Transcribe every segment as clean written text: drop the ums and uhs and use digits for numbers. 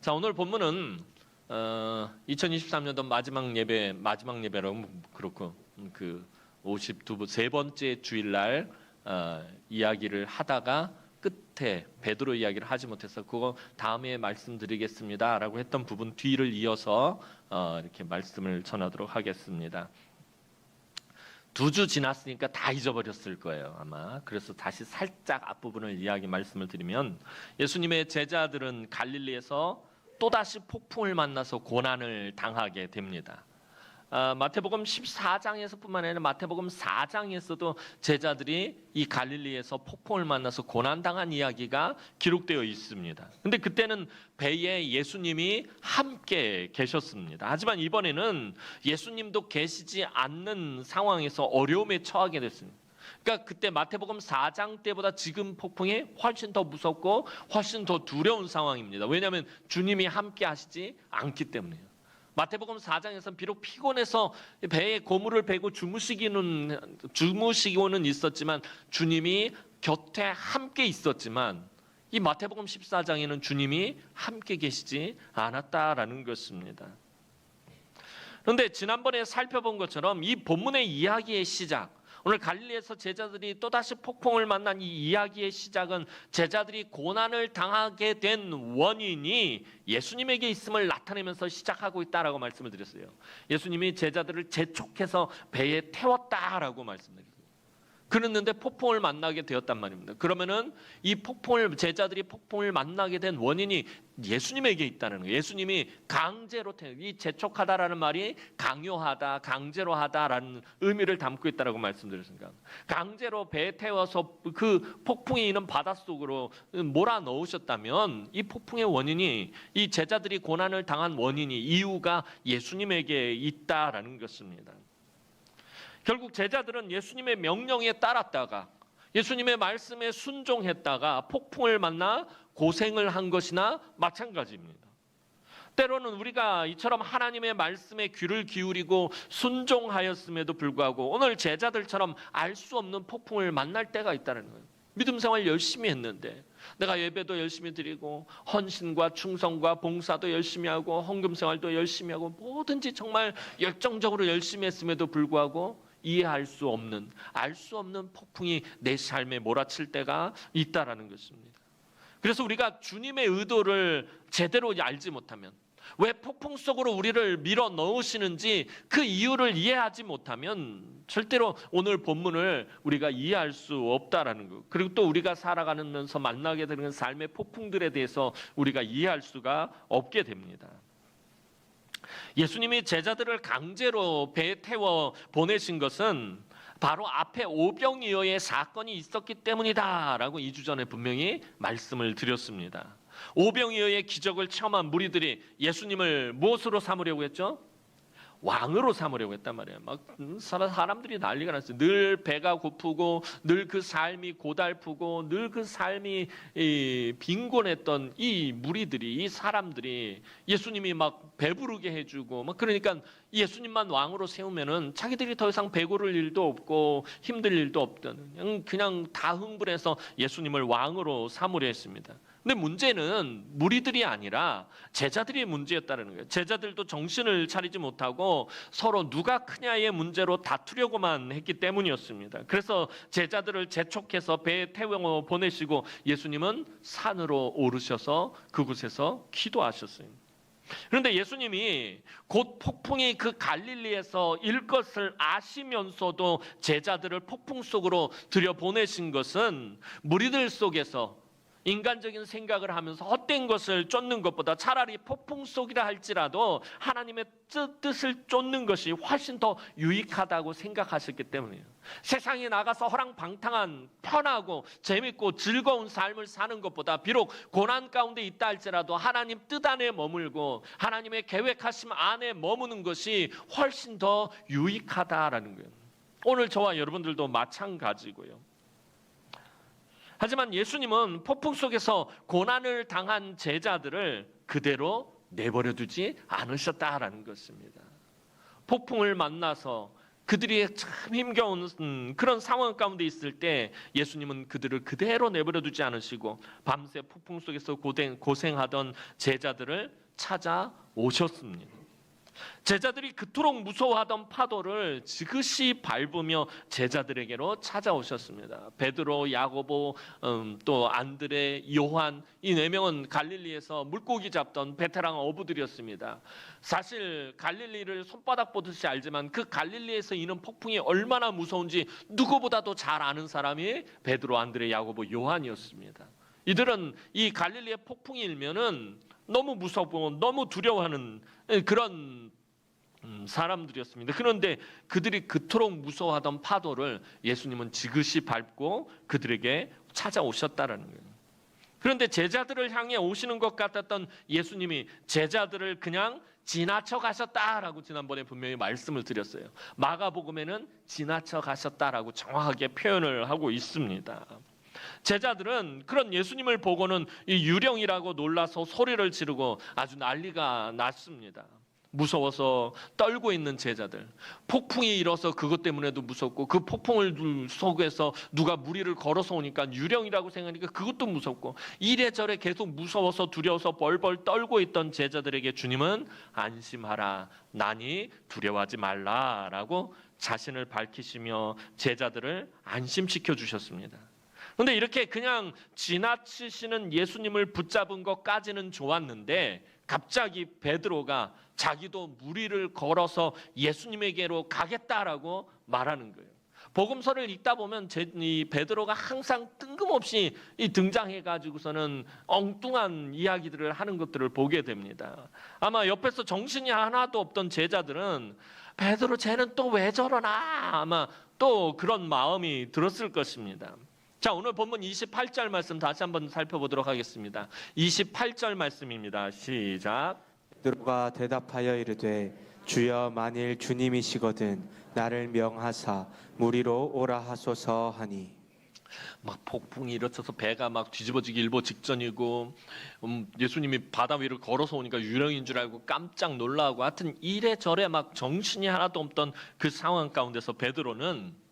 자, 오늘 본문은 2023년도 마지막 예배로 그렇고 그 52세 번째 주일날 이야기를 하다가 끝에 베드로 이야기를 하지 못해서 그거 다음에 말씀드리겠습니다라고 했던 부분 뒤를 이어서 이렇게 말씀을 전하도록 하겠습니다. 2주 지났으니까 다 잊어버렸을 거예요, 아마. 그래서 다시 살짝 앞부분을 말씀을 드리면, 예수님의 제자들은 갈릴리에서 또다시 폭풍을 만나서 고난을 당하게 됩니다. 마태복음 14장에서 뿐만 아니라 마태복음 4장에서도 제자들이 이 갈릴리에서 폭풍을 만나서 고난당한 이야기가 기록되어 있습니다. 근데 그때는 배에 예수님이 함께 계셨습니다. 하지만 이번에는 예수님도 계시지 않는 상황에서 어려움에 처하게 됐습니다. 그러니까 그때 마태복음 4장 때보다 지금 폭풍이 훨씬 더 무섭고 훨씬 더 두려운 상황입니다. 왜냐하면 주님이 함께 하시지 않기 때문이에요. 마태복음 4장에서는 비록 피곤해서 배에 고무를 베고 주무시고는 있었지만 주님이 곁에 함께 있었지만 이 마태복음 14장에는 주님이 함께 계시지 않았다라는 것입니다. 그런데 지난번에 살펴본 것처럼 이 본문의 이야기의 시작, 오늘 갈릴리에서 제자들이 또다시 폭풍을 만난 이 이야기의 시작은 제자들이 고난을 당하게 된 원인이 예수님에게 있음을 나타내면서 시작하고 있다라고 말씀을 드렸어요. 예수님이 제자들을 재촉해서 배에 태웠다라고 말씀드렸어요. 그랬는데 폭풍을 만나게 되었단 말입니다. 그러면은 제자들이 폭풍을 만나게 된 원인이 예수님에게 있다는 거예요. 예수님이 강제로 이 재촉하다라는 말이 강요하다, 강제로 하다라는 의미를 담고 있다라고 말씀드렸습니다. 강제로 배에 태워서 그 폭풍이 있는 바닷속으로 몰아 넣으셨다면 이 폭풍의 원인이, 이 제자들이 고난을 당한 원인이, 이유가 예수님에게 있다라는 것입니다. 결국 제자들은 예수님의 명령에 따랐다가 예수님의 말씀에 순종했다가 폭풍을 만나 고생을 한 것이나 마찬가지입니다. 때로는 우리가 이처럼 하나님의 말씀에 귀를 기울이고 순종하였음에도 불구하고 오늘 제자들처럼 알 수 없는 폭풍을 만날 때가 있다는 거예요. 믿음 생활 열심히 했는데, 내가 예배도 열심히 드리고 헌신과 충성과 봉사도 열심히 하고 헌금 생활도 열심히 하고 뭐든지 정말 열정적으로 열심히 했음에도 불구하고 이해할 수 없는, 알 수 없는 폭풍이 내 삶에 몰아칠 때가 있다라는 것입니다. 그래서 우리가 주님의 의도를 제대로 알지 못하면, 왜 폭풍 속으로 우리를 밀어 넣으시는지 그 이유를 이해하지 못하면 절대로 오늘 본문을 우리가 이해할 수 없다라는 것, 그리고 또 우리가 살아가면서 만나게 되는 삶의 폭풍들에 대해서 우리가 이해할 수가 없게 됩니다. 예수님이 제자들을 강제로 배에 태워 보내신 것은 바로 앞에 오병이어의 사건이 있었기 때문이다라고 2주 전에 분명히 말씀을 드렸습니다. 오병이어의 기적을 체험한 무리들이 예수님을 무엇으로 삼으려고 했죠? 왕으로 삼으려고 했단 말이에요. 막 사람들이 난리가 났어요. 늘 배가 고프고 늘 그 삶이 고달프고 늘 그 삶이 빈곤했던 이 무리들이, 이 사람들이 예수님이 막 배부르게 해주고 막 그러니까 예수님만 왕으로 세우면은 자기들이 더 이상 배고를 일도 없고 힘들 일도 없던, 그냥 다 흥분해서 예수님을 왕으로 삼으려 했습니다. 근데 문제는 무리들이 아니라 제자들이 문제였다는 거예요. 제자들도 정신을 차리지 못하고 서로 누가 크냐의 문제로 다투려고만 했기 때문이었습니다. 그래서 제자들을 재촉해서 배에 태워 보내시고 예수님은 산으로 오르셔서 그곳에서 기도하셨어요. 그런데 예수님이 곧 폭풍이 그 갈릴리에서 일 것을 아시면서도 제자들을 폭풍 속으로 들여보내신 것은 무리들 속에서 인간적인 생각을 하면서 헛된 것을 쫓는 것보다 차라리 폭풍 속이라 할지라도 하나님의 뜻을 쫓는 것이 훨씬 더 유익하다고 생각하셨기 때문이에요. 세상에 나가서 허랑방탕한 편하고 재밌고 즐거운 삶을 사는 것보다 비록 고난 가운데 있다 할지라도 하나님 뜻 안에 머물고 하나님의 계획하심 안에 머무는 것이 훨씬 더 유익하다라는 거예요. 오늘 저와 여러분들도 마찬가지고요. 하지만 예수님은 폭풍 속에서 고난을 당한 제자들을 그대로 내버려 두지 않으셨다라는 것입니다. 폭풍을 만나서 그들이 참 힘겨운 그런 상황 가운데 있을 때 예수님은 그들을 그대로 내버려 두지 않으시고 밤새 폭풍 속에서 고생하던 제자들을 찾아오셨습니다. 제자들이 그토록 무서워하던 파도를 지그시 밟으며 제자들에게로 찾아오셨습니다. 베드로, 야고보, 또 안드레, 요한, 이 네 명은 갈릴리에서 물고기 잡던 베테랑 어부들이었습니다. 사실 갈릴리를 손바닥 보듯이 알지만 그 갈릴리에서 이는 폭풍이 얼마나 무서운지 누구보다도 잘 아는 사람이 베드로, 안드레, 야고보, 요한이었습니다. 이들은 이 갈릴리의 폭풍이 일면은 너무 무섭고 너무 두려워하는 그런 사람들이었습니다. 그런데 그들이 그토록 무서워하던 파도를 예수님은 지그시 밟고 그들에게 찾아오셨다라는 거예요. 그런데 제자들을 향해 오시는 것 같았던 예수님이 제자들을 그냥 지나쳐 가셨다라고 지난번에 분명히 말씀을 드렸어요. 마가복음에는 지나쳐 가셨다라고 정확하게 표현을 하고 있습니다. 제자들은 그런 예수님을 보고는 이 유령이라고 놀라서 소리를 지르고 아주 난리가 났습니다. 무서워서 떨고 있는 제자들, 폭풍이 일어서 그것 때문에도 무섭고 그 폭풍을 속에서 누가 무리를 걸어서 오니까 유령이라고 생각하니까 그것도 무섭고 이래저래 계속 무서워서 두려워서 벌벌 떨고 있던 제자들에게 주님은 안심하라, 나니 두려워하지 말라라고 자신을 밝히시며 제자들을 안심시켜 주셨습니다. 그런데 이렇게 그냥 지나치시는 예수님을 붙잡은 것까지는 좋았는데 갑자기 베드로가 자기도 무리를 걸어서 예수님에게로 가겠다라고 말하는 거예요. 복음서를 읽다 보면 이 베드로가 항상 뜬금없이 등장해가지고서는 엉뚱한 이야기들을 하는 것들을 보게 됩니다. 아마 옆에서 정신이 하나도 없던 제자들은 베드로 쟤는 또 왜 저러나 아마 또 그런 마음이 들었을 것입니다. 자, 오늘 본문 28절 말씀 다시 한번 살펴보도록 하겠습니다. 28절 말씀입니다. 시작. 베드로가 대답하여 이르되 주여 만일 주님이시거든 나를 명하사 무리로 오라 하소서 하니. 막 폭풍이 일어서서 배가 막 뒤집어지기 일보 직전이고 예수님이 바다 위를 걸어서 오니까 유령인 줄 알고 깜짝 놀라고 하여튼 이래저래 막 정신이 하나도 없던 그 상황 가운데서 베드로는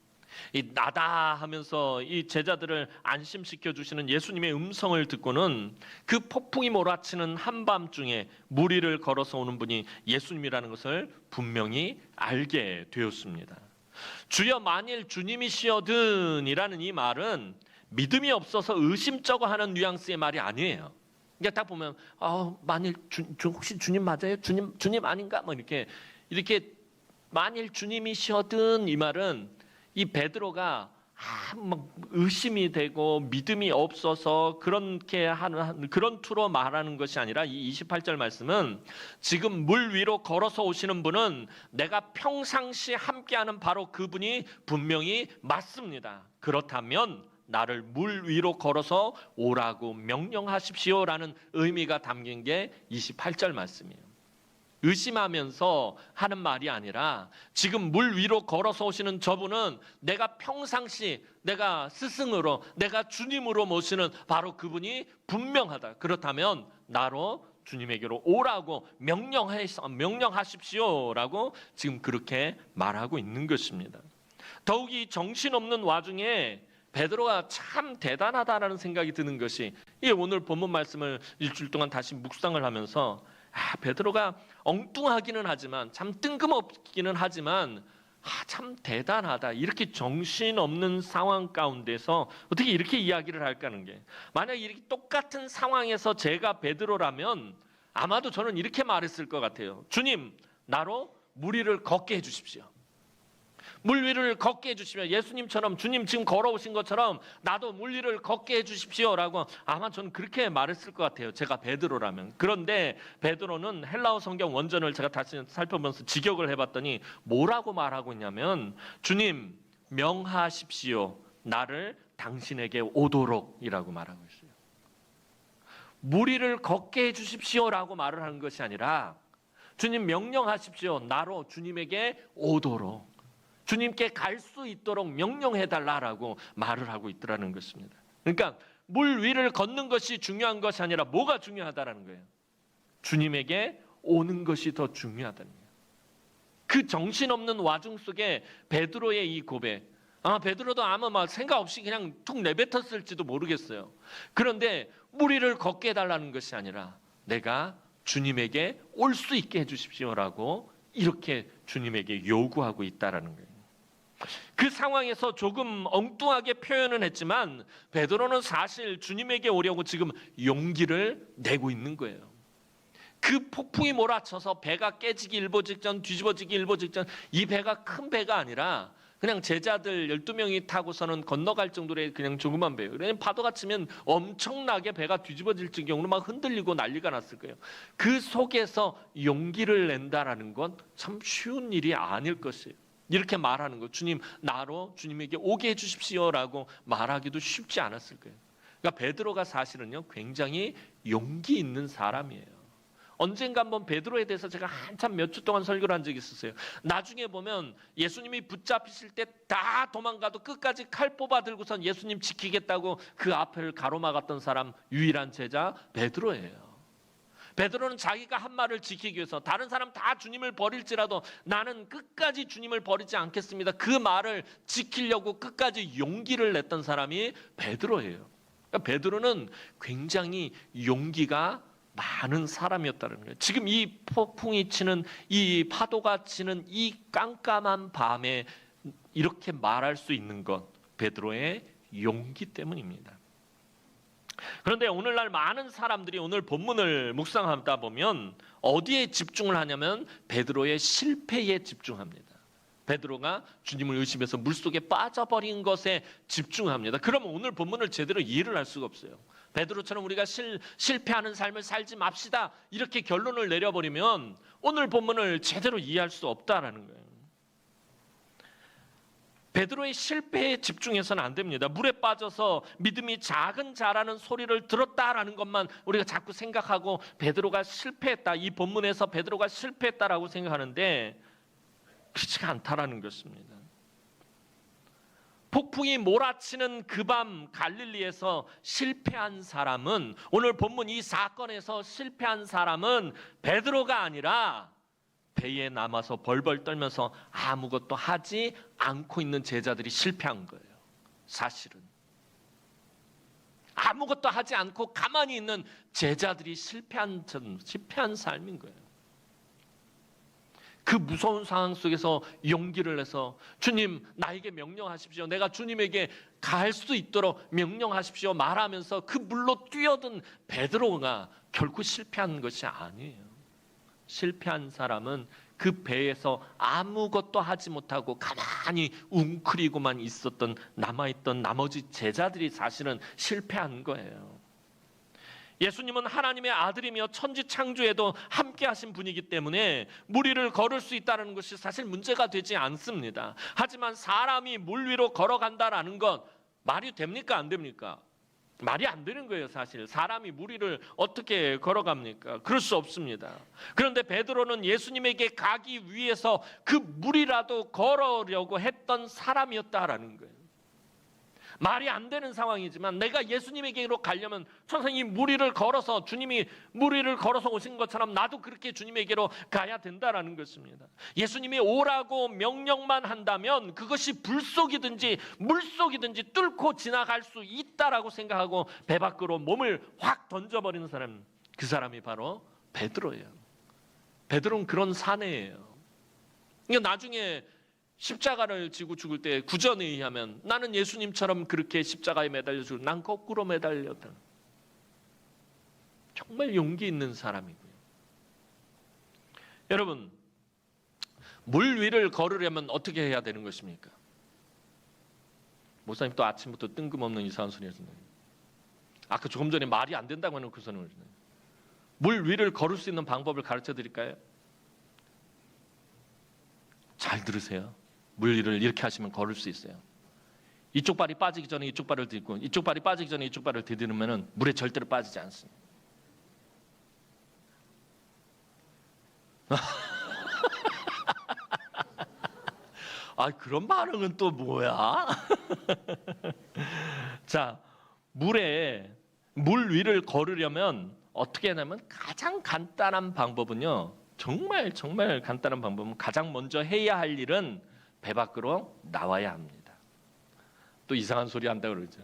이 나다 하면서 이 제자들을 안심시켜 주시는 예수님의 음성을 듣고는 그 폭풍이 몰아치는 한밤중에 무리를 걸어서 오는 분이 예수님이라는 것을 분명히 알게 되었습니다. 주여 만일 주님이시여든이라는 이 말은 믿음이 없어서 의심쩍어 하는 뉘앙스의 말이 아니에요. 그러니까 딱 보면 만일 혹시 주님 맞아요? 주님 아닌가? 뭐 이렇게 만일 주님이시여든 이 말은 이 베드로가 막 의심이 되고 믿음이 없어서 그렇게 하는 그런 투로 말하는 것이 아니라 이 28절 말씀은 지금 물 위로 걸어서 오시는 분은 내가 평상시 함께하는 바로 그분이 분명히 맞습니다. 그렇다면 나를 물 위로 걸어서 오라고 명령하십시오라는 의미가 담긴 게 28절 말씀이에요. 의심하면서 하는 말이 아니라 지금 물 위로 걸어서 오시는 저분은 내가 평상시 내가 스승으로 내가 주님으로 모시는 바로 그분이 분명하다. 그렇다면 나로 주님에게로 오라고 명령하십시오라고 지금 그렇게 말하고 있는 것입니다. 더욱이 정신없는 와중에 베드로가 참 대단하다라는 생각이 드는 것이 오늘 본문 말씀을 일주일 동안 다시 묵상을 하면서 베드로가 엉뚱하기는 하지만 참 뜬금없기는 하지만 참 대단하다. 이렇게 정신없는 상황 가운데서 어떻게 이렇게 이야기를 할까 하는 게 만약 이렇게 똑같은 상황에서 제가 베드로라면 아마도 저는 이렇게 말했을 것 같아요. 주님, 나로 무리를 걷게 해주십시오. 물 위를 걷게 해주시면 예수님처럼 주님 지금 걸어오신 것처럼 나도 물 위를 걷게 해주십시오라고 아마 저는 그렇게 말했을 것 같아요. 제가 베드로라면. 그런데 베드로는 헬라어 성경 원전을 제가 다시 살펴보면서 직역을 해봤더니 뭐라고 말하고 있냐면 주님 명하십시오. 나를 당신에게 오도록이라고 말하고 있어요. 물 위를 걷게 해주십시오라고 말을 하는 것이 아니라 주님 명령하십시오. 나로 주님에게 오도록. 주님께 갈 수 있도록 명령해달라라고 말을 하고 있더라는 것입니다. 그러니까 물 위를 걷는 것이 중요한 것이 아니라 뭐가 중요하다라는 거예요. 주님에게 오는 것이 더 중요하다는 거예요. 그 정신없는 와중 속에 베드로의 이 고백, 베드로도 아마 막 생각 없이 그냥 툭 내뱉었을지도 모르겠어요. 그런데 물 위를 걷게 해달라는 것이 아니라 내가 주님에게 올 수 있게 해주십시오라고 이렇게 주님에게 요구하고 있다라는 거예요. 그 상황에서 조금 엉뚱하게 표현은 했지만 베드로는 사실 주님에게 오려고 지금 용기를 내고 있는 거예요. 그 폭풍이 몰아쳐서 배가 깨지기 일보 직전, 뒤집어지기 일보 직전, 이 배가 큰 배가 아니라 그냥 제자들 12명이 타고서는 건너갈 정도의 그냥 조그만 배예요. 왜냐하면 파도가 치면 엄청나게 배가 뒤집어질 경우로 막 흔들리고 난리가 났을 거예요. 그 속에서 용기를 낸다라는 건 참 쉬운 일이 아닐 것이에요. 이렇게 말하는 거, 주님 나로 주님에게 오게 해주십시오라고 말하기도 쉽지 않았을 거예요. 그러니까 베드로가 사실은요 굉장히 용기 있는 사람이에요. 언젠가 한번 베드로에 대해서 제가 한참 몇 주 동안 설교를 한 적이 있었어요. 나중에 보면 예수님이 붙잡히실 때 다 도망가도 끝까지 칼 뽑아 들고선 예수님 지키겠다고 그 앞을 가로막았던 사람 유일한 제자 베드로예요. 베드로는 자기가 한 말을 지키기 위해서 다른 사람 다 주님을 버릴지라도 나는 끝까지 주님을 버리지 않겠습니다. 그 말을 지키려고 끝까지 용기를 냈던 사람이 베드로예요. 그러니까 베드로는 굉장히 용기가 많은 사람이었다는 거예요. 지금 이 폭풍이 치는 이 파도가 치는 이 깜깜한 밤에 이렇게 말할 수 있는 것 베드로의 용기 때문입니다. 그런데 오늘날 많은 사람들이 오늘 본문을 묵상하다 보면 어디에 집중을 하냐면 베드로의 실패에 집중합니다. 베드로가 주님을 의심해서 물속에 빠져버린 것에 집중합니다. 그러면 오늘 본문을 제대로 이해를 할 수가 없어요. 베드로처럼 우리가 실패하는 삶을 살지 맙시다 이렇게 결론을 내려버리면 오늘 본문을 제대로 이해할 수 없다라는 거예요. 베드로의 실패에 집중해서는 안 됩니다. 물에 빠져서 믿음이 작은 자라는 소리를 들었다라는 것만 우리가 자꾸 생각하고 베드로가 실패했다, 이 본문에서 베드로가 실패했다라고 생각하는데 그렇지가 않다라는 것입니다. 폭풍이 몰아치는 그 밤 갈릴리에서 실패한 사람은, 오늘 본문 이 사건에서 실패한 사람은 베드로가 아니라 배에 남아서 벌벌 떨면서 아무것도 하지 않고 있는 제자들이 실패한 거예요. 사실은 아무것도 하지 않고 가만히 있는 제자들이 실패한 삶인 거예요. 그 무서운 상황 속에서 용기를 내서 주님 나에게 명령하십시오, 내가 주님에게 갈 수 있도록 명령하십시오 말하면서 그 물로 뛰어든 베드로가 결코 실패한 것이 아니에요. 실패한 사람은 그 배에서 아무것도 하지 못하고 가만히 웅크리고만 있었던 남아있던 나머지 제자들이 사실은 실패한 거예요. 예수님은 하나님의 아들이며 천지 창조에도 함께 하신 분이기 때문에 물 위를 걸을 수 있다는 것이 사실 문제가 되지 않습니다. 하지만 사람이 물 위로 걸어간다라는 것 말이 됩니까 안 됩니까? 말이 안 되는 거예요. 사실 사람이 물 위를 어떻게 걸어갑니까? 그럴 수 없습니다. 그런데 베드로는 예수님에게 가기 위해서 그 물이라도 걸으려고 했던 사람이었다라는 거예요. 말이 안 되는 상황이지만 내가 예수님에게로 가려면 천상이 물 위를 걸어서, 주님이 물 위를 걸어서 오신 것처럼 나도 그렇게 주님에게로 가야 된다라는 것입니다. 예수님이 오라고 명령만 한다면 그것이 불속이든지 물속이든지 뚫고 지나갈 수 있다라고 생각하고 배 밖으로 몸을 확 던져버리는 사람, 그 사람이 바로 베드로예요. 베드로는 그런 사내예요. 그러니까 나중에 십자가를 지고 죽을 때 구전에 의하면 나는 예수님처럼 그렇게 십자가에 매달려 죽을, 난 거꾸로 매달렸다. 정말 용기 있는 사람이고요. 여러분, 물 위를 걸으려면 어떻게 해야 되는 것입니까? 목사님 또 아침부터 뜬금없는 이상한 소리 하시네요. 아까 조금 전에 말이 안 된다고 해놓고서는 물 위를 걸을 수 있는 방법을 가르쳐 드릴까요? 잘 들으세요. 물 위를 이렇게 하시면 걸을 수 있어요. 이쪽 발이 빠지기 전에 이쪽 발을 딛고 이쪽 발이 빠지기 전에 이쪽 발을 디디면 물에 절대로 빠지지 않습니다. 아, 그런 반응은 또 뭐야? 자, 물 위를 걸으려면 어떻게 하냐면 가장 간단한 방법은요, 정말 정말 간단한 방법은 가장 먼저 해야 할 일은 배 밖으로 나와야 합니다. 또 이상한 소리 한다 그러죠.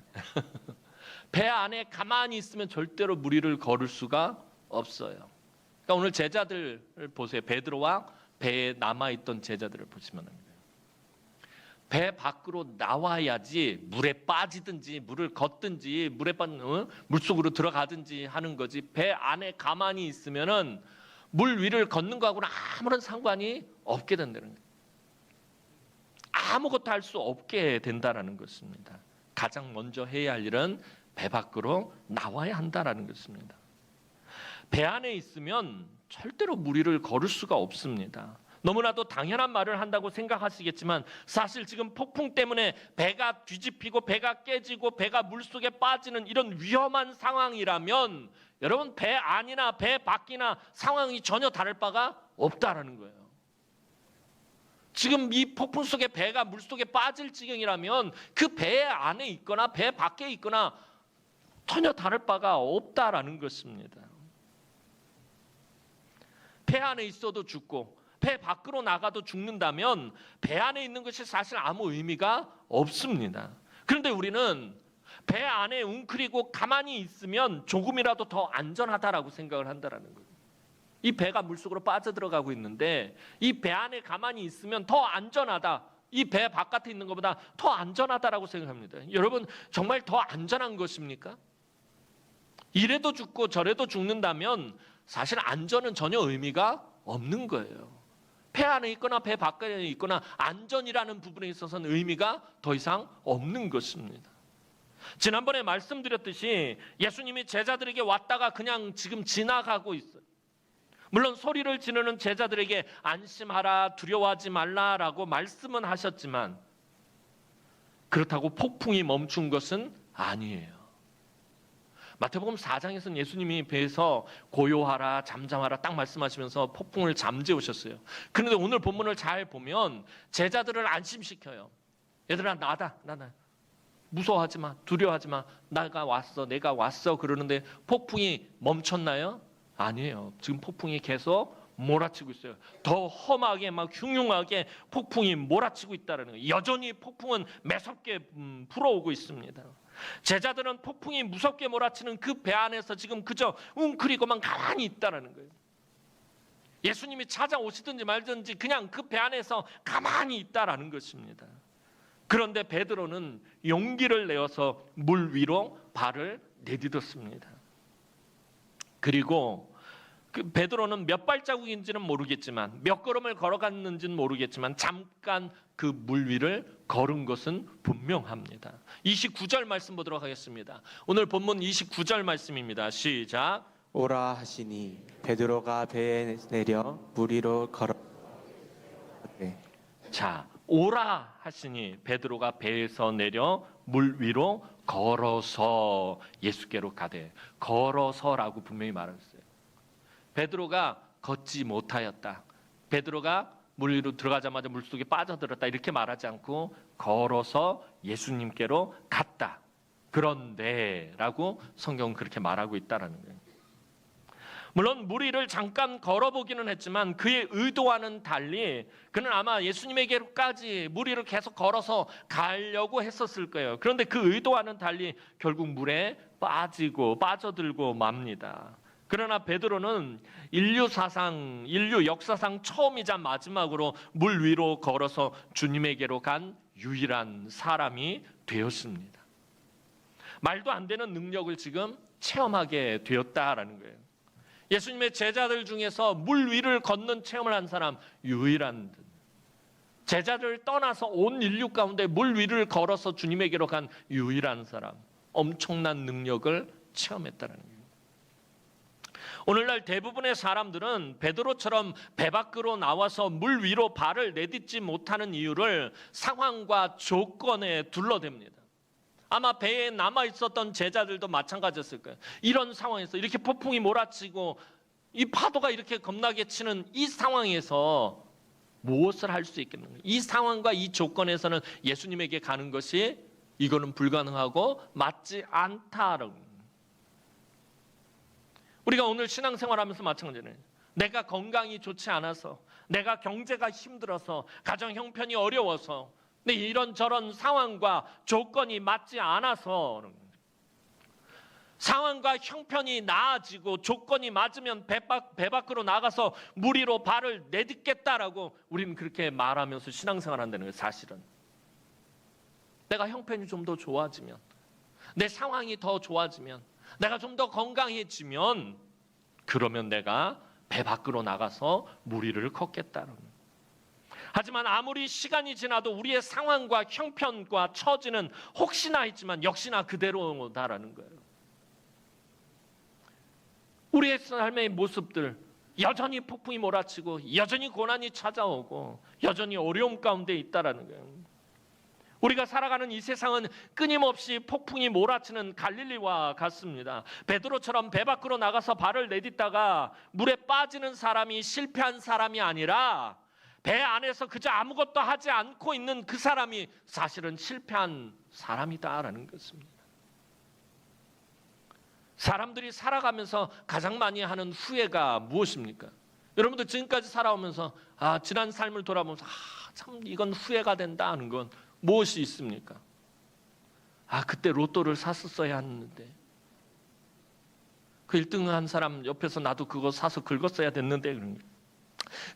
배 안에 가만히 있으면 절대로 무리를 걸을 수가 없어요. 그러니까 오늘 제자들을 보세요. 베드로와 배에 남아있던 제자들을 보시면 합니다. 배 밖으로 나와야지 물에 빠지든지 물을 걷든지 물속으로 들어가든지 하는 거지. 배 안에 가만히 있으면은 물 위를 걷는 거하고는 아무런 상관이 없게 된다는 거예요. 아무것도 할 수 없게 된다라는 것입니다. 가장 먼저 해야 할 일은 배 밖으로 나와야 한다라는 것입니다. 배 안에 있으면 절대로 무리를 걸을 수가 없습니다. 너무나도 당연한 말을 한다고 생각하시겠지만 사실 지금 폭풍 때문에 배가 뒤집히고 배가 깨지고 배가 물속에 빠지는 이런 위험한 상황이라면 여러분 배 안이나 배 밖이나 상황이 전혀 다를 바가 없다라는 거예요. 지금 이 폭풍 속에 배가 물속에 빠질 지경이라면 그 배 안에 있거나 배 밖에 있거나 전혀 다를 바가 없다라는 것입니다. 배 안에 있어도 죽고 배 밖으로 나가도 죽는다면 배 안에 있는 것이 사실 아무 의미가 없습니다. 그런데 우리는 배 안에 웅크리고 가만히 있으면 조금이라도 더 안전하다라고 생각을 한다라는 거예요. 이 배가 물속으로 빠져들어가고 있는데 이 배 안에 가만히 있으면 더 안전하다. 이 배 바깥에 있는 것보다 더 안전하다라고 생각합니다. 여러분 정말 더 안전한 것입니까? 이래도 죽고 저래도 죽는다면 사실 안전은 전혀 의미가 없는 거예요. 배 안에 있거나 배 밖에 있거나 안전이라는 부분에 있어서는 의미가 더 이상 없는 것입니다. 지난번에 말씀드렸듯이 예수님이 제자들에게 왔다가 그냥 지금 지나가고 있어요. 물론 소리를 지르는 제자들에게 안심하라, 두려워하지 말라라고 말씀은 하셨지만 그렇다고 폭풍이 멈춘 것은 아니에요. 마태복음 4장에서는 예수님이 배에서 고요하라, 잠잠하라 딱 말씀하시면서 폭풍을 잠재우셨어요. 그런데 오늘 본문을 잘 보면 제자들을 안심시켜요. 얘들아 나다. 무서워하지 마, 두려워하지 마. 내가 왔어 그러는데 폭풍이 멈췄나요? 아니에요. 지금 폭풍이 계속 몰아치고 있어요. 더 험하게 막 흉흉하게 폭풍이 몰아치고 있다는 거예요. 여전히 폭풍은 매섭게 불어오고 있습니다. 제자들은 폭풍이 무섭게 몰아치는 그 배 안에서 지금 그저 웅크리고만 가만히 있다는 거예요. 예수님이 찾아오시든지 말든지 그냥 그 배 안에서 가만히 있다라는 것입니다. 그런데 베드로는 용기를 내어서 물 위로 발을 내딛었습니다. 그리고 그 베드로는 몇 발자국인지는 모르겠지만 몇 걸음을 걸어갔는지는 모르겠지만 잠깐 그 물 위를 걸은 것은 분명합니다. 29절 말씀 보도록 하겠습니다. 오늘 본문 29절 말씀입니다. 시작. 오라 하시니 베드로가 배에 내려 물 위로 걸어. 자, 오라 하시니 베드로가 배에서 내려 물 위로 걸어서 예수께로 가되. 걸어서라고 분명히 말했어요. 베드로가 걷지 못하였다. 베드로가 물 위로 들어가자마자 물속에 빠져들었다. 이렇게 말하지 않고 걸어서 예수님께로 갔다. 그런데 라고 성경은 그렇게 말하고 있다는 거예요. 물론 물 위를 잠깐 걸어보기는 했지만 그의 의도와는 달리 그는 아마 예수님에게까지 물 위를 계속 걸어서 가려고 했었을 거예요. 그런데 그 의도와는 달리 결국 물에 빠져들고 맙니다. 그러나 베드로는 인류 역사상 처음이자 마지막으로 물 위로 걸어서 주님에게로 간 유일한 사람이 되었습니다. 말도 안 되는 능력을 지금 체험하게 되었다라는 거예요. 예수님의 제자들 중에서 물 위를 걷는 체험을 한 사람 유일한 제자들을 떠나서 온 인류 가운데 물 위를 걸어서 주님에게로 간 유일한 사람, 엄청난 능력을 체험했다는 거예요. 오늘날 대부분의 사람들은 베드로처럼 배 밖으로 나와서 물 위로 발을 내딛지 못하는 이유를 상황과 조건에 둘러댑니다. 아마 배에 남아 있었던 제자들도 마찬가지였을 거예요. 이런 상황에서 이렇게 폭풍이 몰아치고 이 파도가 이렇게 겁나게 치는 이 상황에서 무엇을 할 수 있겠는가? 이 상황과 이 조건에서는 예수님에게 가는 것이 이거는 불가능하고 맞지 않다라고. 우리가 오늘 신앙생활하면서 마찬가지예요. 내가 건강이 좋지 않아서, 내가 경제가 힘들어서, 가정 형편이 어려워서, 근데 이런저런 상황과 조건이 맞지 않아서, 상황과 형편이 나아지고 조건이 맞으면 배 밖으로 나가서 물 위로 발을 내딛겠다라고 우리는 그렇게 말하면서 신앙생활 한다는 거예요. 사실은 내가 형편이 좀 더 좋아지면, 내 상황이 더 좋아지면, 내가 좀 더 건강해지면, 그러면 내가 배 밖으로 나가서 물 위를 걷겠다는 거예요. 하지만 아무리 시간이 지나도 우리의 상황과 형편과 처지는 혹시나 했지만 역시나 그대로다라는 거예요. 우리의 삶의 모습들, 여전히 폭풍이 몰아치고 여전히 고난이 찾아오고 여전히 어려움 가운데 있다라는 거예요. 우리가 살아가는 이 세상은 끊임없이 폭풍이 몰아치는 갈릴리와 같습니다. 베드로처럼 배 밖으로 나가서 발을 내딛다가 물에 빠지는 사람이 실패한 사람이 아니라 배 안에서 그저 아무것도 하지 않고 있는 그 사람이 사실은 실패한 사람이다라는 것입니다. 사람들이 살아가면서 가장 많이 하는 후회가 무엇입니까? 여러분들 지금까지 살아오면서 지난 삶을 돌아보면서 참 이건 후회가 된다 하는 건 무엇이 있습니까? 그때 로또를 샀었어야 했는데, 그 1등 한 사람 옆에서 나도 그거 사서 긁었어야 됐는데,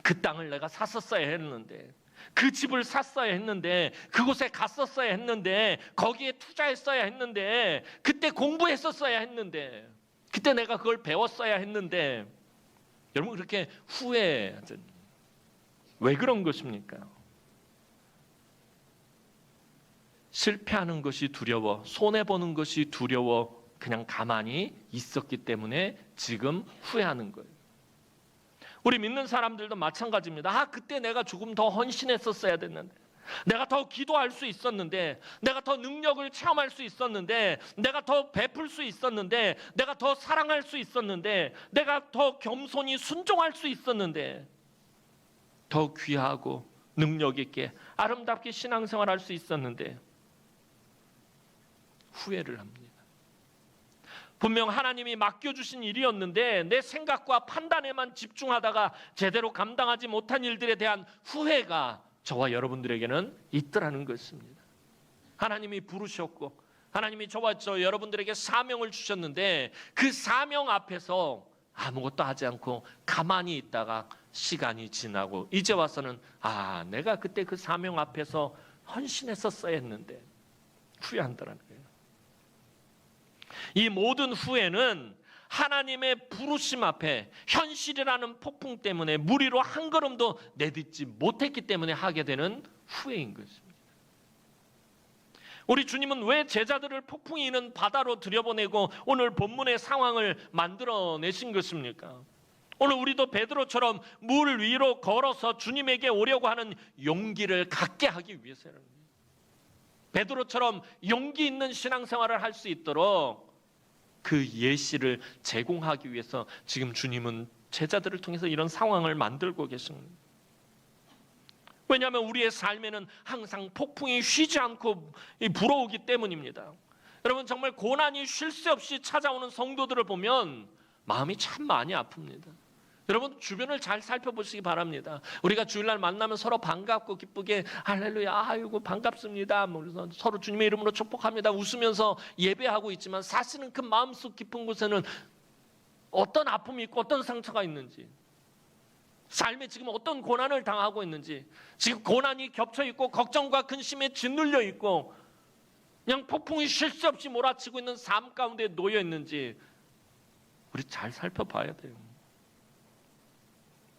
그 땅을 내가 샀었어야 했는데, 그 집을 샀어야 했는데, 그곳에 갔었어야 했는데, 거기에 투자했어야 했는데, 그때 공부했었어야 했는데, 그때 내가 그걸 배웠어야 했는데, 여러분 그렇게 후회하죠. 왜 그런 것입니까? 실패하는 것이 두려워, 손해보는 것이 두려워 그냥 가만히 있었기 때문에 지금 후회하는 거예요. 우리 믿는 사람들도 마찬가지입니다. 그때 내가 조금 더 헌신했었어야 됐는데, 내가 더 기도할 수 있었는데, 내가 더 능력을 체험할 수 있었는데, 내가 더 베풀 수 있었는데, 내가 더 사랑할 수 있었는데, 내가 더 겸손히 순종할 수 있었는데, 더 귀하고 능력 있게 아름답게 신앙생활할 수 있었는데 후회를 합니다. 분명 하나님이 맡겨주신 일이었는데 내 생각과 판단에만 집중하다가 제대로 감당하지 못한 일들에 대한 후회가 저와 여러분들에게는 있더라는 것입니다. 하나님이 부르셨고 하나님이 저와 여러분들에게 사명을 주셨는데 그 사명 앞에서 아무것도 하지 않고 가만히 있다가 시간이 지나고 이제 와서는 내가 그때 그 사명 앞에서 헌신했었어야 했는데 후회한다는 거예요. 이 모든 후회는 하나님의 부르심 앞에 현실이라는 폭풍 때문에 물 위로 한 걸음도 내딛지 못했기 때문에 하게 되는 후회인 것입니다. 우리 주님은 왜 제자들을 폭풍이 있는 바다로 들여보내고 오늘 본문의 상황을 만들어내신 것입니까? 오늘 우리도 베드로처럼 물 위로 걸어서 주님에게 오려고 하는 용기를 갖게 하기 위해서는, 베드로처럼 용기 있는 신앙생활을 할 수 있도록 그 예시를 제공하기 위해서 지금 주님은 제자들을 통해서 이런 상황을 만들고 계십니다. 왜냐하면 우리의 삶에는 항상 폭풍이 쉬지 않고 불어오기 때문입니다. 여러분 정말 고난이 쉴 새 없이 찾아오는 성도들을 보면 마음이 참 많이 아픕니다. 여러분 주변을 잘 살펴보시기 바랍니다. 우리가 주일날 만나면 서로 반갑고 기쁘게 할렐루야 아이고 반갑습니다. 그래서 서로 주님의 이름으로 축복합니다. 웃으면서 예배하고 있지만 사실은 그 마음속 깊은 곳에는 어떤 아픔이 있고 어떤 상처가 있는지, 삶에 지금 어떤 고난을 당하고 있는지, 지금 고난이 겹쳐 있고 걱정과 근심에 짓눌려 있고 그냥 폭풍이 쉴 새 없이 몰아치고 있는 삶 가운데 놓여 있는지 우리 잘 살펴봐야 돼요.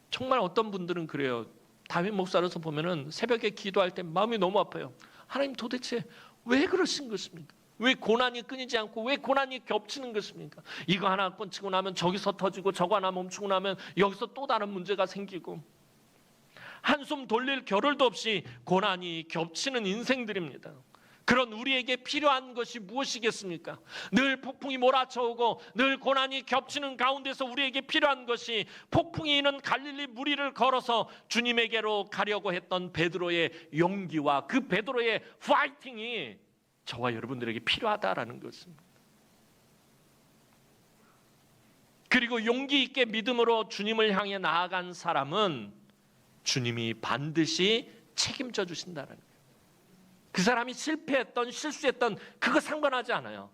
정말 어떤 분들은 그래요. 다윗 목사로서 보면은 새벽에 기도할 때 마음이 너무 아파요. 하나님 도대체 왜 그러신 것입니까? 왜 고난이 끊이지 않고 왜 고난이 겹치는 것입니까? 이거 하나 끊치고 나면 저기서 터지고 저거 하나 멈추고 나면 여기서 또 다른 문제가 생기고 한숨 돌릴 겨를도 없이 고난이 겹치는 인생들입니다. 그런 우리에게 필요한 것이 무엇이겠습니까? 늘 폭풍이 몰아쳐오고 늘 고난이 겹치는 가운데서 우리에게 필요한 것이 폭풍이 있는 갈릴리 물 위를 걸어서 주님에게로 가려고 했던 베드로의 용기와 그 베드로의 파이팅이 저와 여러분들에게 필요하다라는 것입니다. 그리고 용기 있게 믿음으로 주님을 향해 나아간 사람은 주님이 반드시 책임져 주신다는 거예요. 그 사람이 실패했던 실수했던 그거 상관하지 않아요.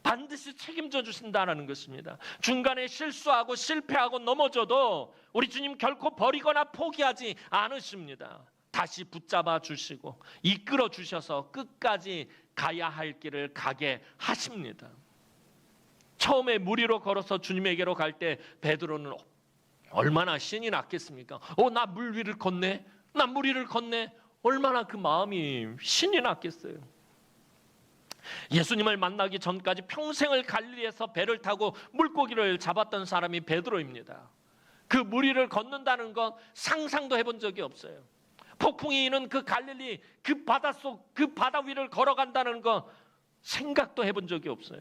반드시 책임져 주신다는 것입니다. 중간에 실수하고 실패하고 넘어져도 우리 주님 결코 버리거나 포기하지 않으십니다. 다시 붙잡아 주시고 이끌어 주셔서 끝까지 가야 할 길을 가게 하십니다. 처음에 무리로 걸어서 주님에게로 갈 때 베드로는 얼마나 신이 났겠습니까? 나 물 위를 걷네. 나 물 위를 걷네. 얼마나 그 마음이 신이 났겠어요. 예수님을 만나기 전까지 평생을 갈릴리에서 배를 타고 물고기를 잡았던 사람이 베드로입니다. 그 물 위를 걷는다는 건 상상도 해본 적이 없어요. 폭풍이 이는 그 갈릴리 그 바닷속 그 바다 위를 걸어간다는 건 생각도 해본 적이 없어요.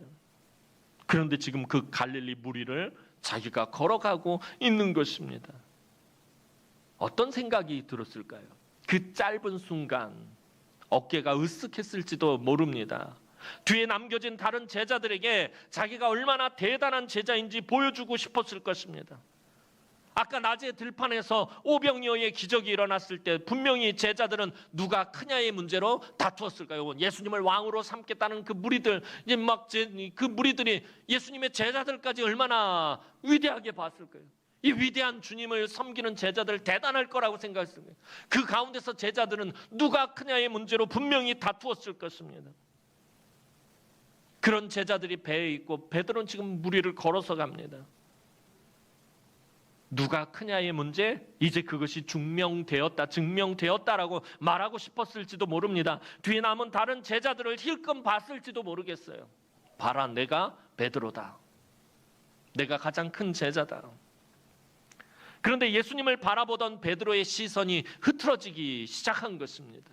그런데 지금 그 갈릴리 물 위를 자기가 걸어가고 있는 것입니다. 어떤 생각이 들었을까요? 그 짧은 순간 어깨가 으쓱했을지도 모릅니다. 뒤에 남겨진 다른 제자들에게 자기가 얼마나 대단한 제자인지 보여주고 싶었을 것입니다. 아까 낮에 들판에서 오병이어의 기적이 일어났을 때 분명히 제자들은 누가 크냐의 문제로 다투었을까요? 예수님을 왕으로 삼겠다는 그 무리들, 이제 막 그 무리들이 예수님의 제자들까지 얼마나 위대하게 봤을까요? 이 위대한 주님을 섬기는 제자들 대단할 거라고 생각했을 거예요. 그 가운데서 제자들은 누가 크냐의 문제로 분명히 다투었을 것입니다. 그런 제자들이 배에 있고 베드로는 지금 무리를 걸어서 갑니다. 누가 크냐의 문제, 이제 그것이 증명되었다라고 말하고 싶었을지도 모릅니다. 뒤에 남은 다른 제자들을 힐끔 봤을지도 모르겠어요. 봐라, 내가 베드로다. 내가 가장 큰 제자다. 그런데 예수님을 바라보던 베드로의 시선이 흐트러지기 시작한 것입니다.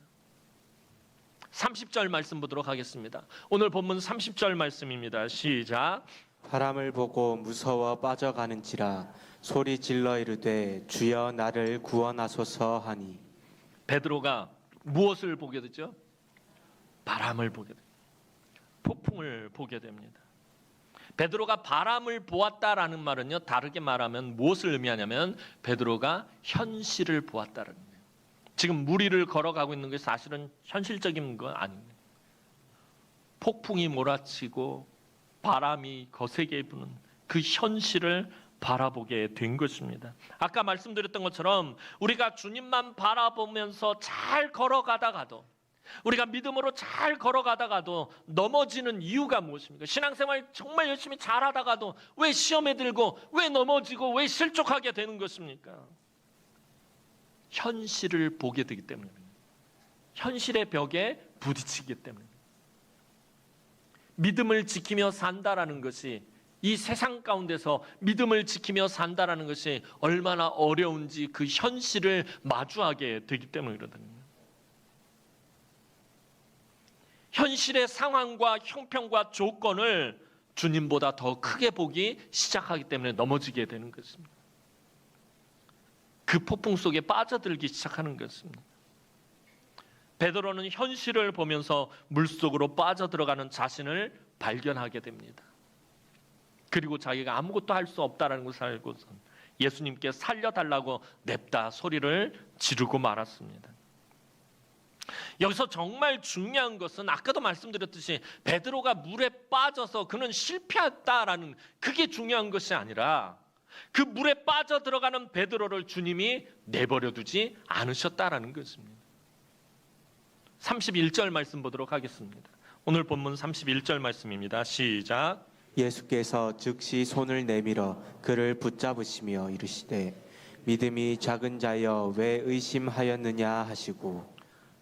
30절 말씀 보도록 하겠습니다. 오늘 본문 30절 말씀입니다. 시작. 바람을 보고 무서워 빠져가는지라 소리 질러 이르되 주여 나를 구원하소서 하니. 베드로가 무엇을 보게 되죠? 바람을 보게 됩니다. 폭풍을 보게 됩니다. 베드로가 바람을 보았다라는 말은요, 다르게 말하면 무엇을 의미하냐면 베드로가 현실을 보았다는 거예요. 지금 무리를 걸어가고 있는 게 사실은 현실적인 건 아닙니다. 폭풍이 몰아치고 바람이 거세게 부는 그 현실을 바라보게 된 것입니다. 아까 말씀드렸던 것처럼 우리가 주님만 바라보면서 잘 걸어가다가도, 우리가 믿음으로 잘 걸어가다가도 넘어지는 이유가 무엇입니까? 신앙생활 정말 열심히 잘하다가도 왜 시험에 들고 왜 넘어지고 왜 실족하게 되는 것입니까? 현실을 보게 되기 때문입니다. 현실의 벽에 부딪히기 때문입니다. 믿음을 지키며 산다라는 것이, 이 세상 가운데서 믿음을 지키며 산다라는 것이 얼마나 어려운지 그 현실을 마주하게 되기 때문에 그러거든요. 현실의 상황과 형편과 조건을 주님보다 더 크게 보기 시작하기 때문에 넘어지게 되는 것입니다. 그 폭풍 속에 빠져들기 시작하는 것입니다. 베드로는 현실을 보면서 물속으로 빠져들어가는 자신을 발견하게 됩니다. 그리고 자기가 아무것도 할 수 없다는 것을 알고서 예수님께 살려달라고 냅다 소리를 지르고 말았습니다. 여기서 정말 중요한 것은 아까도 말씀드렸듯이 베드로가 물에 빠져서 그는 실패했다라는 그게 중요한 것이 아니라 그 물에 빠져 들어가는 베드로를 주님이 내버려 두지 않으셨다라는 것입니다. 31절 말씀 보도록 하겠습니다. 오늘 본문 31절 말씀입니다. 시작. 예수께서 즉시 손을 내밀어 그를 붙잡으시며 이르시되 믿음이 작은 자여 왜 의심하였느냐 하시고.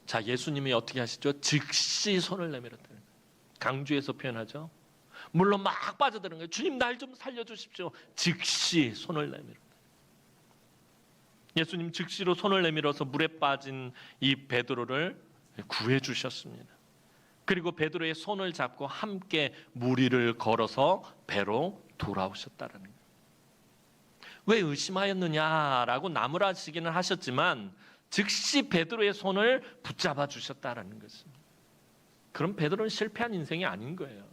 자, 예수님이 어떻게 하시죠? 즉시 손을 내밀었다. 강조해서 표현하죠. 물론 막 빠져드는 거예요. 주님 날 좀 살려주십시오. 즉시 손을 내밀었다. 예수님 즉시로 손을 내밀어서 물에 빠진 이 베드로를 구해 주셨습니다. 그리고 베드로의 손을 잡고 함께 물 위를 걸어서 배로 돌아오셨다는 거예요. 왜 의심하였느냐라고 나무라시기는 하셨지만 즉시 베드로의 손을 붙잡아 주셨다는 것입니다. 그럼 베드로는 실패한 인생이 아닌 거예요.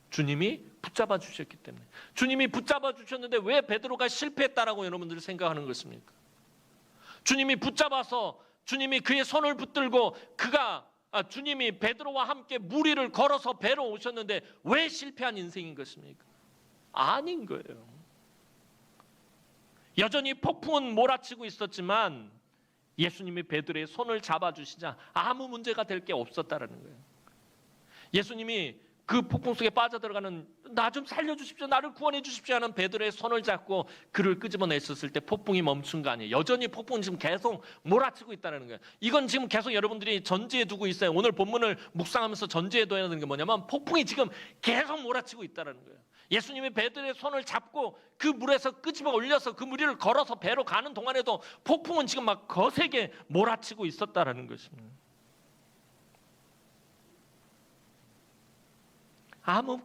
주님이 붙잡아 주셨기 때문에. 주님이 붙잡아 주셨는데 왜 베드로가 실패했다라고 여러분들이 생각하는 것입니까? 주님이 붙잡아서 주님이 그의 손을 붙들고 주님이 베드로와 함께 무리를 걸어서 배로 오셨는데 왜 실패한 인생인 것입니까? 아닌 거예요. 여전히 폭풍은 몰아치고 있었지만 예수님이 베드로의 손을 잡아주시자 아무 문제가 될 게 없었다라는 거예요. 예수님이 그 폭풍 속에 빠져들어가는 나 좀 살려주십시오, 나를 구원해 주십시오 하는 베드로의 손을 잡고 그를 끄집어냈었을 때 폭풍이 멈춘 거 아니에요. 여전히 폭풍은 지금 계속 몰아치고 있다는 거예요. 이건 지금 계속 여러분들이 전제에 두고 있어요. 오늘 본문을 묵상하면서 전제에 둬야 되는 게 뭐냐면 폭풍이 지금 계속 몰아치고 있다는 거예요. 예수님이 베드로의 손을 잡고 그 물에서 끄집어 올려서 그 무리를 걸어서 배로 가는 동안에도 폭풍은 지금 막 거세게 몰아치고 있었다는 것입니다.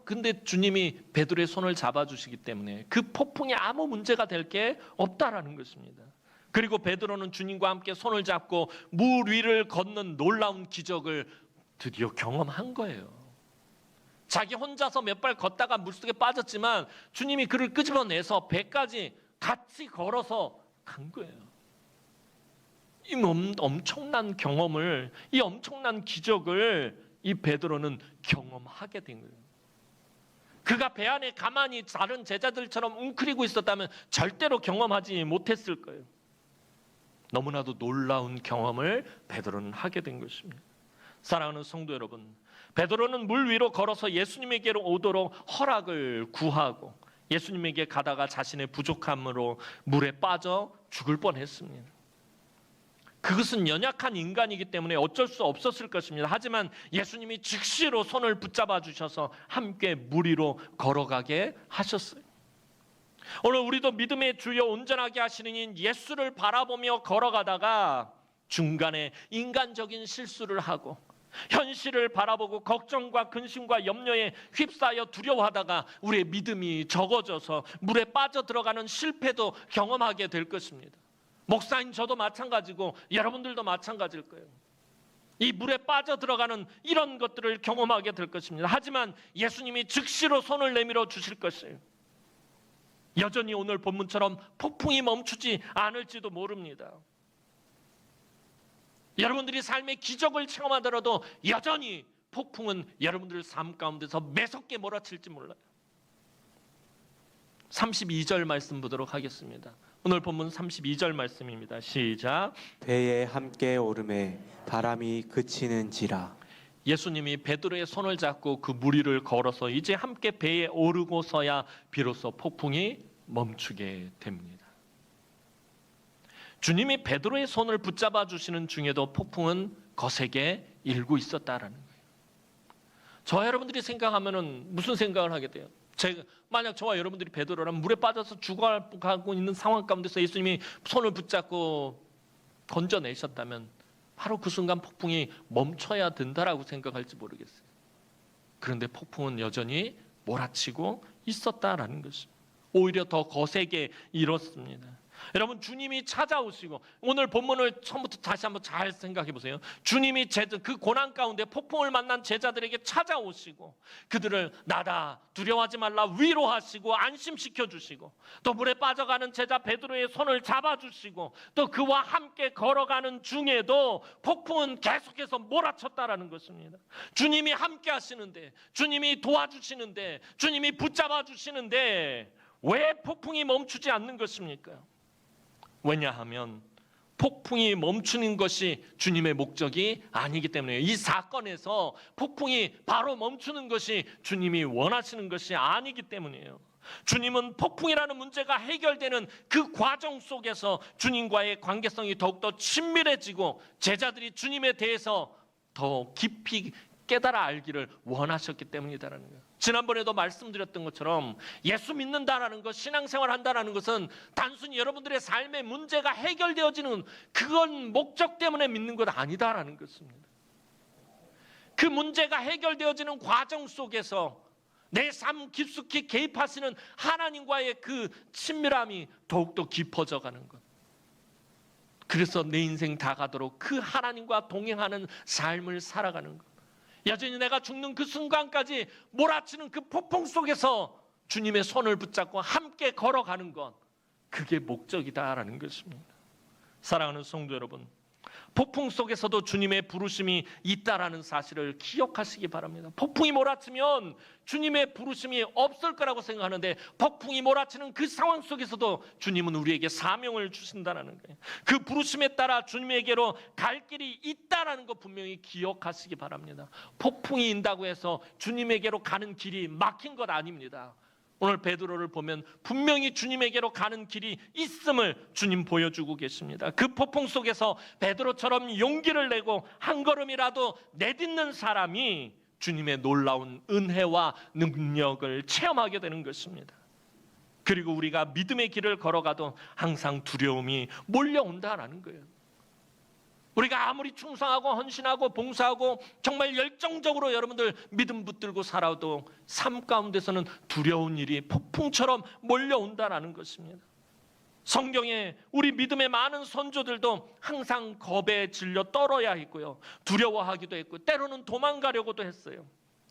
근데 주님이 베드로의 손을 잡아주시기 때문에 그 폭풍에 아무 문제가 될 게 없다라는 것입니다. 그리고 베드로는 주님과 함께 손을 잡고 물 위를 걷는 놀라운 기적을 드디어 경험한 거예요. 자기 혼자서 몇 발 걷다가 물속에 빠졌지만 주님이 그를 끄집어내서 배까지 같이 걸어서 간 거예요. 이 엄청난 경험을, 이 엄청난 기적을 이 베드로는 경험하게 된 거예요. 그가 배 안에 가만히 다른 제자들처럼 웅크리고 있었다면 절대로 경험하지 못했을 거예요. 너무나도 놀라운 경험을 베드로는 하게 된 것입니다. 사랑하는 성도 여러분, 베드로는 물 위로 걸어서 예수님에게로 오도록 허락을 구하고 예수님에게 가다가 자신의 부족함으로 물에 빠져 죽을 뻔했습니다. 그것은 연약한 인간이기 때문에 어쩔 수 없었을 것입니다. 하지만 예수님이 즉시로 손을 붙잡아 주셔서 함께 물 위로 걸어가게 하셨어요. 오늘 우리도 믿음의 주여 온전하게 하시는 인 예수를 바라보며 걸어가다가 중간에 인간적인 실수를 하고 현실을 바라보고 걱정과 근심과 염려에 휩싸여 두려워하다가 우리의 믿음이 적어져서 물에 빠져들어가는 실패도 경험하게 될 것입니다. 목사인 저도 마찬가지고 여러분들도 마찬가지일 거예요. 이 물에 빠져들어가는 이런 것들을 경험하게 될 것입니다. 하지만 예수님이 즉시로 손을 내밀어 주실 것이에요. 여전히 오늘 본문처럼 폭풍이 멈추지 않을지도 모릅니다. 여러분들이 삶의 기적을 체험하더라도 여전히 폭풍은 여러분들 삶 가운데서 매섭게 몰아칠지 몰라요. 32절 말씀 보도록 하겠습니다. 오늘 본문 32절 말씀입니다. 시작. 배에 함께 오름에 바람이 그치는지라. 예수님이 베드로의 손을 잡고 그 물 위를 걸어서 이제 함께 배에 오르고서야 비로소 폭풍이 멈추게 됩니다. 주님이 베드로의 손을 붙잡아 주시는 중에도 폭풍은 거세게 일고 있었다라는 거예요. 저와 여러분들이 생각하면은 무슨 생각을 하게 돼요? 만약 저와 여러분들이 베드로라면 물에 빠져서 죽어가고 있는 상황 가운데서 예수님이 손을 붙잡고 건져내셨다면 바로 그 순간 폭풍이 멈춰야 된다라고 생각할지 모르겠어요. 그런데 폭풍은 여전히 몰아치고 있었다라는 것입니다. 오히려 더 거세게 일었습니다. 여러분, 주님이 찾아오시고 오늘 본문을 처음부터 다시 한번 잘 생각해 보세요. 주님이 그 고난 가운데 폭풍을 만난 제자들에게 찾아오시고 그들을 나다 두려워하지 말라 위로하시고 안심시켜 주시고 또 물에 빠져가는 제자 베드로의 손을 잡아주시고 또 그와 함께 걸어가는 중에도 폭풍은 계속해서 몰아쳤다라는 것입니다. 주님이 함께 하시는데, 주님이 도와주시는데, 주님이 붙잡아 주시는데 왜 폭풍이 멈추지 않는 것입니까? 왜냐하면 폭풍이 멈추는 것이 주님의 목적이 아니기 때문에요. 이 사건에서 폭풍이 바로 멈추는 것이 주님이 원하시는 것이 아니기 때문이에요. 주님은 폭풍이라는 문제가 해결되는 그 과정 속에서 주님과의 관계성이 더욱더 친밀해지고 제자들이 주님에 대해서 더 깊이 깨달아 알기를 원하셨기 때문이다라는 거예요. 지난번에도 말씀드렸던 것처럼 예수 믿는다라는 것, 신앙생활 한다라는 것은 단순히 여러분들의 삶의 문제가 해결되어지는 그건 목적 때문에 믿는 것 아니다라는 것입니다. 그 문제가 해결되어지는 과정 속에서 내 삶 깊숙이 개입하시는 하나님과의 그 친밀함이 더욱더 깊어져 가는 것. 그래서 내 인생 다 가도록 그 하나님과 동행하는 삶을 살아가는 것. 여전히 내가 죽는 그 순간까지 몰아치는 그 폭풍 속에서 주님의 손을 붙잡고 함께 걸어가는 것, 그게 목적이다라는 것입니다. 사랑하는 성도 여러분, 폭풍 속에서도 주님의 부르심이 있다라는 사실을 기억하시기 바랍니다. 폭풍이 몰아치면 주님의 부르심이 없을 거라고 생각하는데, 폭풍이 몰아치는 그 상황 속에서도 주님은 우리에게 사명을 주신다는 거예요. 그 부르심에 따라 주님에게로 갈 길이 있다라는 거 분명히 기억하시기 바랍니다. 폭풍이 인다고 해서 주님에게로 가는 길이 막힌 것 아닙니다. 오늘 베드로를 보면 분명히 주님에게로 가는 길이 있음을 주님 보여주고 계십니다. 그 폭풍 속에서 베드로처럼 용기를 내고 한 걸음이라도 내딛는 사람이 주님의 놀라운 은혜와 능력을 체험하게 되는 것입니다. 그리고 우리가 믿음의 길을 걸어가도 항상 두려움이 몰려온다라는 거예요. 우리가 아무리 충성하고 헌신하고 봉사하고 정말 열정적으로 여러분들 믿음 붙들고 살아도 삶 가운데서는 두려운 일이 폭풍처럼 몰려온다라는 것입니다. 성경에 우리 믿음의 많은 선조들도 항상 겁에 질려 떨어야 했고요, 두려워하기도 했고 때로는 도망가려고도 했어요.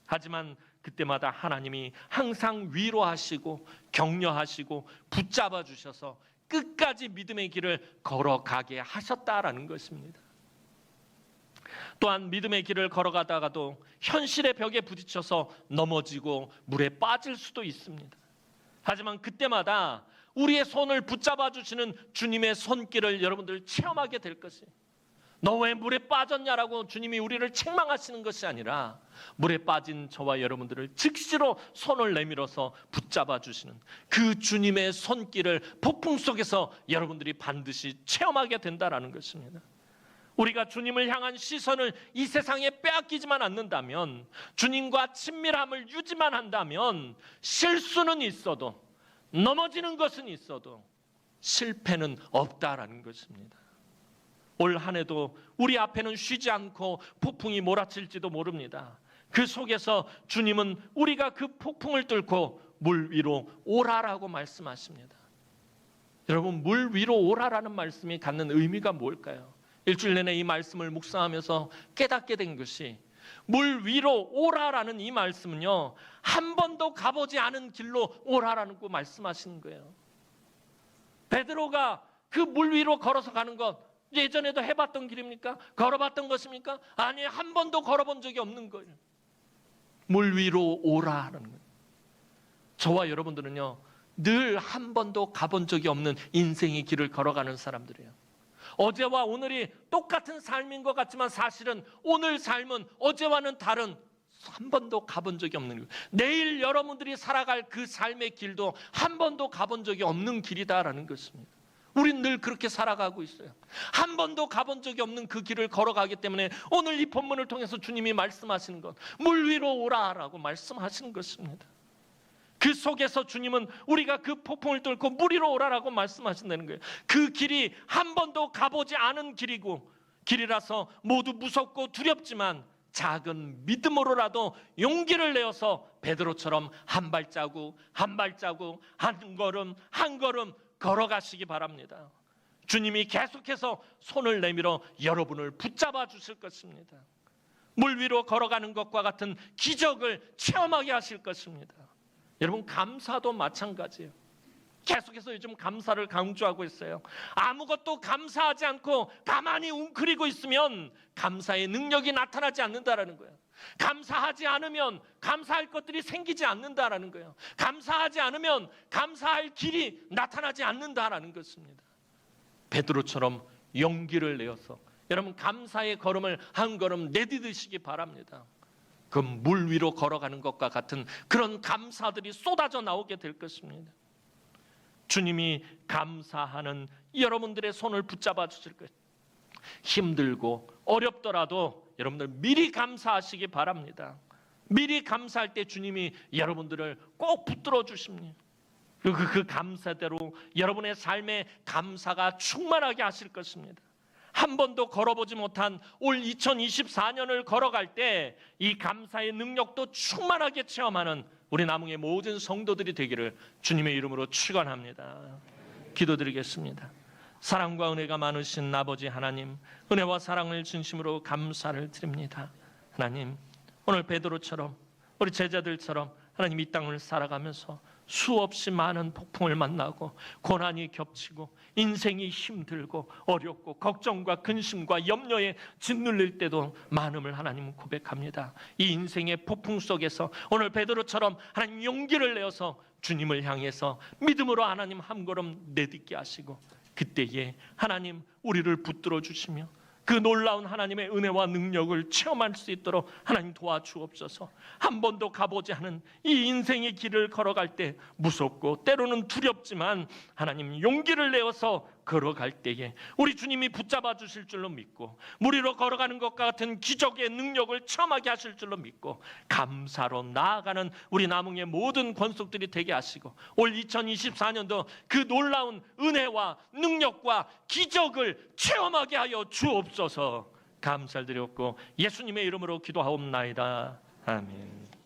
하지만 그때마다 하나님이 항상 위로하시고 격려하시고 붙잡아 주셔서 끝까지 믿음의 길을 걸어가게 하셨다라는 것입니다. 또한 믿음의 길을 걸어가다가도 현실의 벽에 부딪혀서 넘어지고 물에 빠질 수도 있습니다. 하지만 그때마다 우리의 손을 붙잡아 주시는 주님의 손길을 여러분들 체험하게 될 것이에요. 너 왜 물에 빠졌냐라고 주님이 우리를 책망하시는 것이 아니라 물에 빠진 저와 여러분들을 즉시로 손을 내밀어서 붙잡아 주시는 그 주님의 손길을 폭풍 속에서 여러분들이 반드시 체험하게 된다라는 것입니다. 우리가 주님을 향한 시선을 이 세상에 빼앗기지만 않는다면, 주님과 친밀함을 유지만 한다면 실수는 있어도, 넘어지는 것은 있어도 실패는 없다라는 것입니다. 올 한 해도 우리 앞에는 쉬지 않고 폭풍이 몰아칠지도 모릅니다. 그 속에서 주님은 우리가 그 폭풍을 뚫고 물 위로 오라라고 말씀하십니다. 여러분, 물 위로 오라라는 말씀이 갖는 의미가 뭘까요? 일주일 내내 이 말씀을 묵상하면서 깨닫게 된 것이, 물 위로 오라라는 이 말씀은요, 한 번도 가보지 않은 길로 오라라는 거 말씀하시는 거예요. 베드로가 그 물 위로 걸어서 가는 것, 예전에도 해봤던 길입니까? 걸어봤던 것입니까? 아니, 한 번도 걸어본 적이 없는 거예요. 물 위로 오라라는 거예요. 저와 여러분들은요, 늘 한 번도 가본 적이 없는 인생의 길을 걸어가는 사람들이에요. 어제와 오늘이 똑같은 삶인 것 같지만 사실은 오늘 삶은 어제와는 다른, 한 번도 가본 적이 없는 길, 내일 여러분들이 살아갈 그 삶의 길도 한 번도 가본 적이 없는 길이다라는 것입니다. 우린 늘 그렇게 살아가고 있어요. 한 번도 가본 적이 없는 그 길을 걸어가기 때문에 오늘 이 본문을 통해서 주님이 말씀하시는 것, 물 위로 오라라고 말씀하시는 것입니다. 그 속에서 주님은 우리가 그 폭풍을 뚫고 물 위로 오라라고 말씀하신다는 거예요. 그 길이 한 번도 가보지 않은 길이라서 모두 무섭고 두렵지만 작은 믿음으로라도 용기를 내어서 베드로처럼 한 발자국 한 발자국, 한 걸음 한 걸음 걸어가시기 바랍니다. 주님이 계속해서 손을 내밀어 여러분을 붙잡아 주실 것입니다. 물 위로 걸어가는 것과 같은 기적을 체험하게 하실 것입니다. 여러분, 감사도 마찬가지예요. 계속해서 요즘 감사를 강조하고 있어요. 아무것도 감사하지 않고 가만히 웅크리고 있으면 감사의 능력이 나타나지 않는다라는 거예요. 감사하지 않으면 감사할 것들이 생기지 않는다라는 거예요. 감사하지 않으면 감사할 길이 나타나지 않는다라는 것입니다. 베드로처럼 용기를 내어서 여러분, 감사의 걸음을 한 걸음 내디디시기 바랍니다. 그 물 위로 걸어가는 것과 같은 그런 감사들이 쏟아져 나오게 될 것입니다. 주님이 감사하는 여러분들의 손을 붙잡아 주실 것입니다. 힘들고 어렵더라도 여러분들 미리 감사하시기 바랍니다. 미리 감사할 때 주님이 여러분들을 꼭 붙들어 주십니다. 그 감사대로 여러분의 삶에 감사가 충만하게 하실 것입니다. 한 번도 걸어보지 못한 올 2024년을 걸어갈 때 이 감사의 능력도 충만하게 체험하는 우리 남흥의 모든 성도들이 되기를 주님의 이름으로 축원합니다. 기도드리겠습니다. 사랑과 은혜가 많으신 아버지 하나님, 은혜와 사랑을 진심으로 감사를 드립니다. 하나님, 오늘 베드로처럼 우리 제자들처럼 하나님 이 땅을 살아가면서 수없이 많은 폭풍을 만나고 고난이 겹치고 인생이 힘들고 어렵고 걱정과 근심과 염려에 짓눌릴 때도 많음을 하나님은 고백합니다. 이 인생의 폭풍 속에서 오늘 베드로처럼 하나님 용기를 내어서 주님을 향해서 믿음으로 하나님 한 걸음 내딛게 하시고 그때에 하나님 우리를 붙들어 주시며 그 놀라운 하나님의 은혜와 능력을 체험할 수 있도록 하나님 도와주옵소서. 한 번도 가보지 않은 이 인생의 길을 걸어갈 때 무섭고 때로는 두렵지만 하나님 용기를 내어서 걸어갈 때에 우리 주님이 붙잡아 주실 줄로 믿고 무리로 걸어가는 것과 같은 기적의 능력을 체험하게 하실 줄로 믿고 감사로 나아가는 우리 남흥의 모든 권속들이 되게 하시고 올 2024년도 그 놀라운 은혜와 능력과 기적을 체험하게 하여 주옵소서. 감사드렸고 예수님의 이름으로 기도하옵나이다. 아멘.